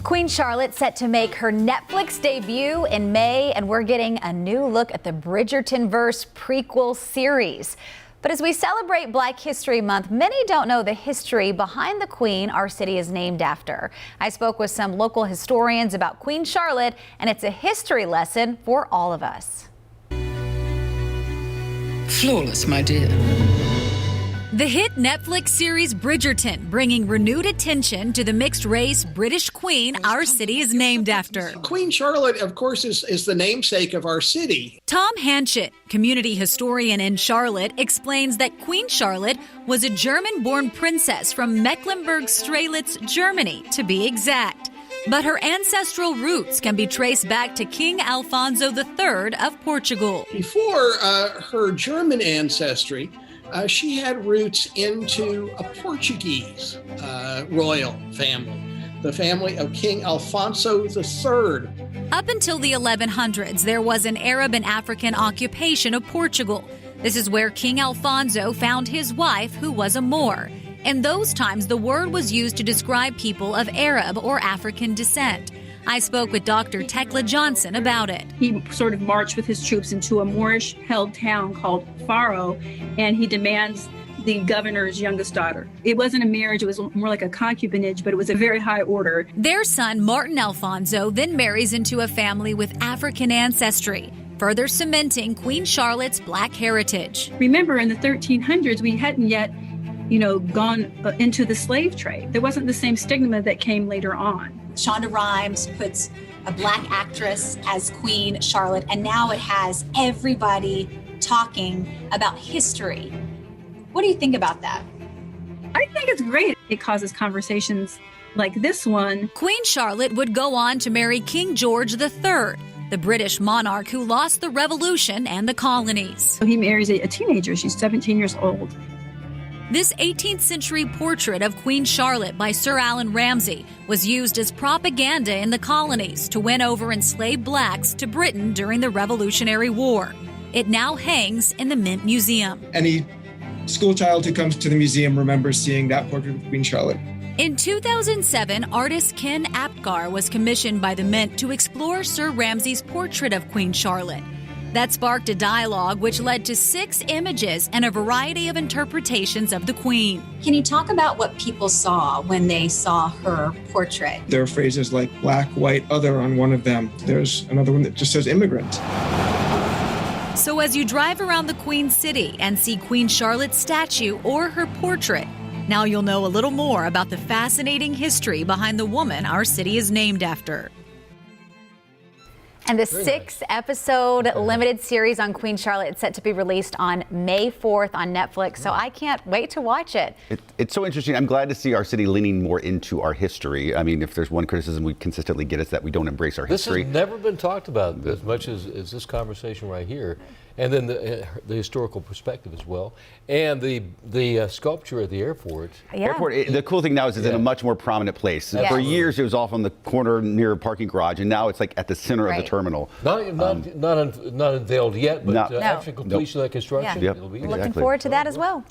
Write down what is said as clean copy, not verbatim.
Queen Charlotte set to make her Netflix debut in May, and we're getting a new look at the Bridgerton-verse prequel series. But as we celebrate Black History Month, many don't know the history behind the Queen our city is named after. I spoke with some local historians about Queen Charlotte, and it's a history lesson for all of us. Flawless, my dear. The hit Netflix series Bridgerton, bringing renewed attention to the mixed-race British queen our city is named after. Queen Charlotte, of course, is the namesake of our city. Tom Hanchett, community historian in Charlotte, explains that Queen Charlotte was a German-born princess from Mecklenburg-Strelitz, Germany, to be exact. But her ancestral roots can be traced back to King Alfonso III of Portugal. Before her German ancestry, she had roots into a Portuguese royal family, the family of King Alfonso III. Up until the 1100s, there was an Arab and African occupation of Portugal. This is where King Alfonso found his wife, who was a Moor. In those times, the word was used to describe people of Arab or African descent. I spoke with Dr. Tekla Johnson about it. He sort of marched with his troops into a Moorish-held town called Faro, and he demands the governor's youngest daughter. It wasn't a marriage, it was more like a concubinage, but it was a very high order. Their son, Martin Alfonso, then marries into a family with African ancestry, further cementing Queen Charlotte's Black heritage. Remember, in the 1300s, we hadn't yet gone into the slave trade. There wasn't the same stigma that came later on. Shonda Rhimes puts a Black actress as Queen Charlotte, and now it has everybody talking about history. What do you think about that? I think it's great. It causes conversations like this one. Queen Charlotte would go on to marry King George III, the British monarch who lost the Revolution and the colonies. So he marries a teenager. She's 17 years old. This 18th century portrait of Queen Charlotte by Sir Allan Ramsay was used as propaganda in the colonies to win over enslaved blacks to Britain during the Revolutionary War. It now hangs in the Mint Museum. Any schoolchild who comes to the museum remembers seeing that portrait of Queen Charlotte. In 2007, artist Ken Apgar was commissioned by the Mint to explore Sir Ramsay's portrait of Queen Charlotte. That sparked a dialogue which led to 6 images and a variety of interpretations of the Queen. Can you talk about what people saw when they saw her portrait? There are phrases like black, white, other on one of them. There's another one that just says immigrant. So as you drive around the Queen City and see Queen Charlotte's statue or her portrait, now you'll know a little more about the fascinating history behind the woman our city is named after. And the 6-episode limited series on Queen Charlotte is set to be released on May 4th on Netflix, so I can't wait to watch it. It's so interesting. I'm glad to see our city leaning more into our history. I mean, if there's one criticism we consistently get, it's that we don't embrace our history. This has never been talked about as much as this conversation right here. And then the historical perspective as well, and the sculpture at the airport. Yeah. The cool thing now is it's in a much more prominent place. Yeah. For years, it was off on the corner near a parking garage, and now it's like at the center of the terminal. Not unveiled yet, but after completion of that construction, Yeah. it'll be Looking forward to that as well.